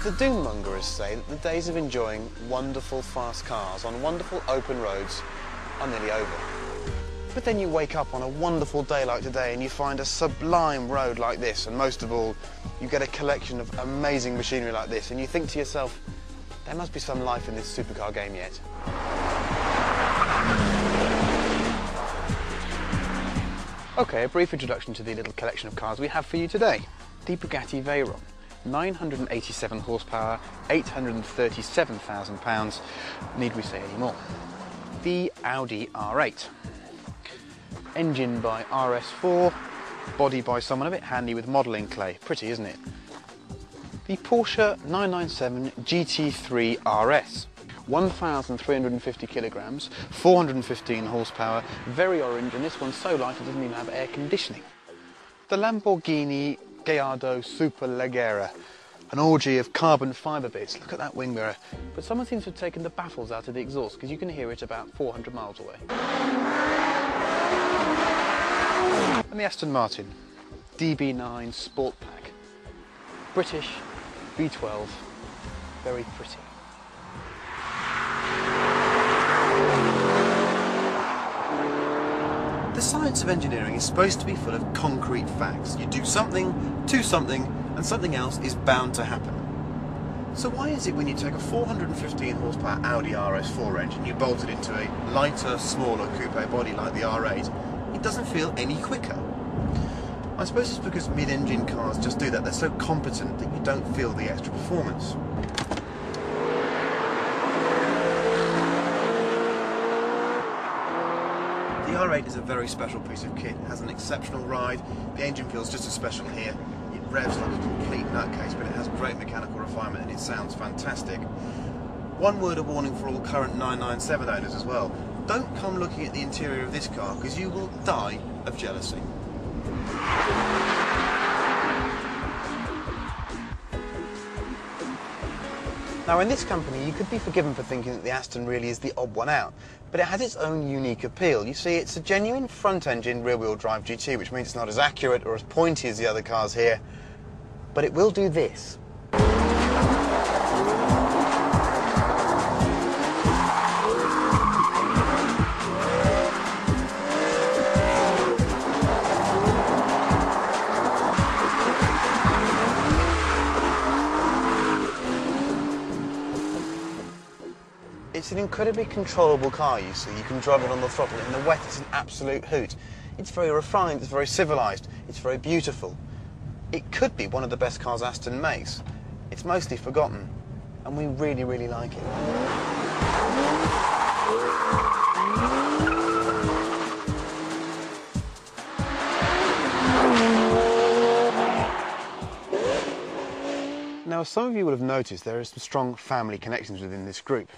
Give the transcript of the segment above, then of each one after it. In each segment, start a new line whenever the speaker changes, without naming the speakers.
The doommongers say that the days of enjoying wonderful fast cars on wonderful open roads are nearly over. But then you wake up on a wonderful day like today and you find a sublime road like this, and most of all, you get a collection of amazing machinery like this, and you think to yourself, there must be some life in this supercar game yet. Okay, a brief introduction to the little collection of cars we have for you today. The Bugatti Veyron. 987 horsepower, £837,000, need we say any more? The Audi R8. Engine by RS4, body by someone a bit handy with modelling clay. Pretty, isn't it? The Porsche 911GT3RS. 1,350 kilograms, 415 horsepower, very orange, and this one's so light it doesn't even have air conditioning. The Lamborghini Gallardo Superleggera, an orgy of carbon fibre bits. Look at that wing mirror. But someone seems to have taken the baffles out of the exhaust because you can hear it about 400 miles away. And the Aston Martin DB9 Sportpack. British, V12, very pretty. The science of engineering is supposed to be full of concrete facts. You do something to something, and something else is bound to happen. So why is it when you take a 415 horsepower Audi RS4 engine, you bolt it into a lighter, smaller coupe body like the R8, it doesn't feel any quicker? I suppose it's because mid-engine cars just do that. They're so competent that you don't feel the extra performance. The R8 is a very special piece of kit. It has an exceptional ride. The engine feels just as special here. It revs like a complete nutcase, but it has great mechanical refinement and it sounds fantastic. One word of warning for all current 997 owners as well. Don't come looking at the interior of this car because you will die of jealousy. Now in this company you could be forgiven for thinking that the Aston really is the odd one out, but it has its own unique appeal. You see, it's a genuine front-engine rear-wheel drive GT, which means it's not as accurate or as pointy as the other cars here, but it will do this. It's an incredibly controllable car, you see. You can drive it on the throttle. In the wet, it's an absolute hoot. It's very refined, it's very civilised, it's very beautiful. It could be one of the best cars Aston makes. It's mostly forgotten, and we really, really like it. Now, as some of you will have noticed, there are some strong family connections within this group.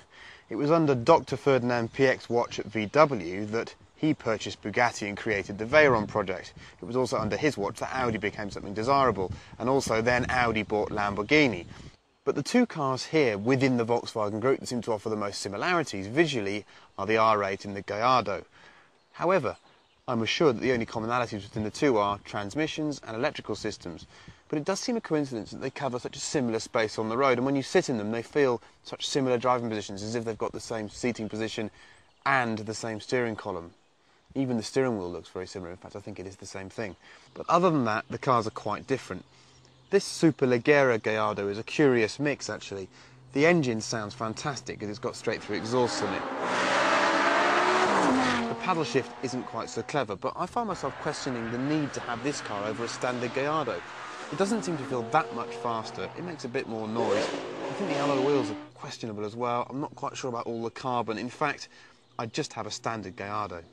It was under Dr. Ferdinand Piech's watch at VW that he purchased Bugatti and created the Veyron project. It was also under his watch that Audi became something desirable, and also then Audi bought Lamborghini. But the two cars here within the Volkswagen group that seem to offer the most similarities visually are the R8 and the Gallardo. However, I'm assured that the only commonalities within the two are transmissions and electrical systems. But it does seem a coincidence that they cover such a similar space on the road, and when you sit in them they feel such similar driving positions, as if they've got the same seating position and the same steering column. Even the steering wheel looks very similar. In fact, I think it is the same thing. But other than that, the cars are quite different. This Superleggera Gallardo is a curious mix, actually. The engine sounds fantastic because it's got straight-through exhausts in it. The paddle shift isn't quite so clever, but I find myself questioning the need to have this car over a standard Gallardo. It doesn't seem to feel that much faster. It makes a bit more noise. I think the alloy wheels are questionable as well. I'm not quite sure about all the carbon. In fact, I'd just have a standard Gallardo.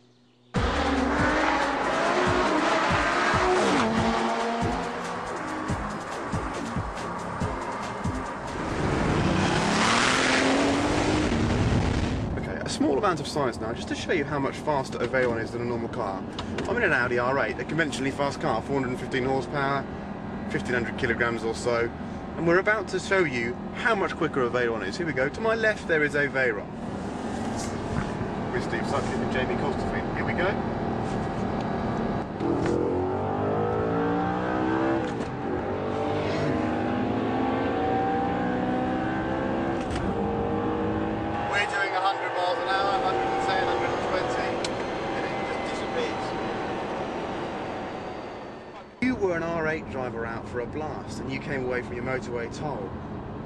Okay, a small amount of science now, just to show you how much faster a Veyron is than a normal car. I'm in an Audi R8, a conventionally fast car, 415 horsepower, 1,500 kilograms or so, and we're about to show you how much quicker a Veyron is. Here we go. To my left there is a Veyron with Steve Sutcliffe and Jamie Costerfield. Here we go. great driver out for a blast, and you came away from your motorway toll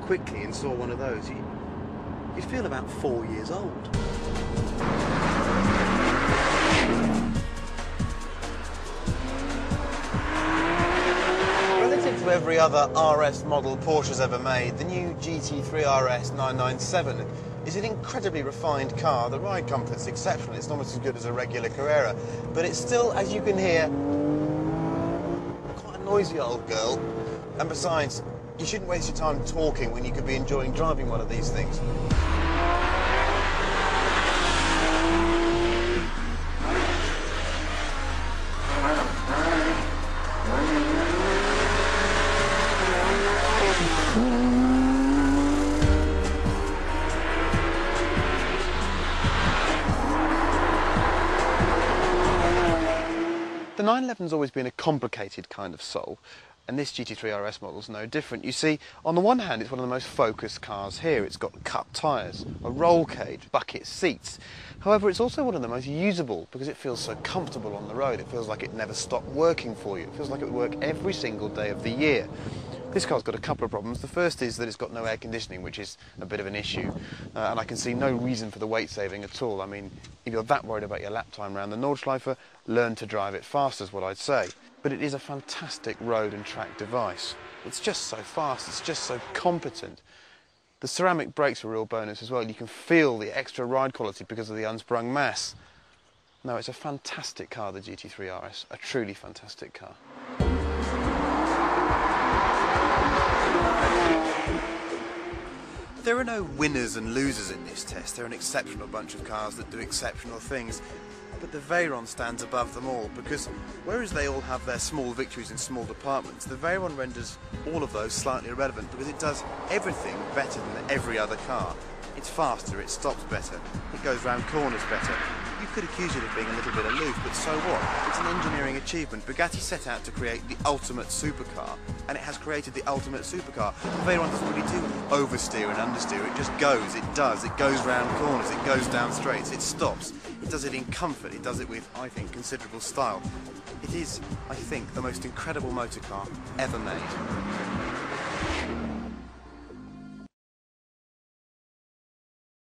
quickly and saw one of those, you'd feel about 4 years old. Relative to every other RS model Porsche's ever made, the new GT3RS 997 is an incredibly refined car. The ride comfort's exceptional. It's almost as good as a regular Carrera, but it's still, as you can hear, quite a noisy old girl. And besides, you shouldn't waste your time talking when you could be enjoying driving one of these things. The 911's always been a complicated kind of soul, and this GT3RS model's no different. You see, on the one hand, it's one of the most focused cars here. It's got cut tyres, a roll cage, bucket seats. However, it's also one of the most usable because it feels so comfortable on the road. It feels like it never stopped working for you. It feels like it would work every single day of the year. This car's got a couple of problems. The first is that it's got no air conditioning, which is a bit of an issue, and I can see no reason for the weight saving at all. I mean, if you're that worried about your lap time around the Nordschleife, learn to drive it fast is what I'd say. But it is a fantastic road and track device. It's just so fast, it's just so competent. The ceramic brakes are a real bonus as well. You can feel the extra ride quality because of the unsprung mass. No, it's a fantastic car, the GT3RS, a truly fantastic car. There are no winners and losers in this test. They're an exceptional bunch of cars that do exceptional things. But the Veyron stands above them all because whereas they all have their small victories in small departments, the Veyron renders all of those slightly irrelevant because it does everything better than every other car. It's faster, it stops better, it goes round corners better. You could accuse it of being a little bit aloof, but so what? It's an engineering achievement. Bugatti set out to create the ultimate supercar, and it has created the ultimate supercar. The Veyron doesn't really do oversteer and understeer, it just goes, it does. It goes round corners, it goes down straights, it stops. It does it in comfort, it does it with, I think, considerable style. It is, I think, the most incredible motor car ever made.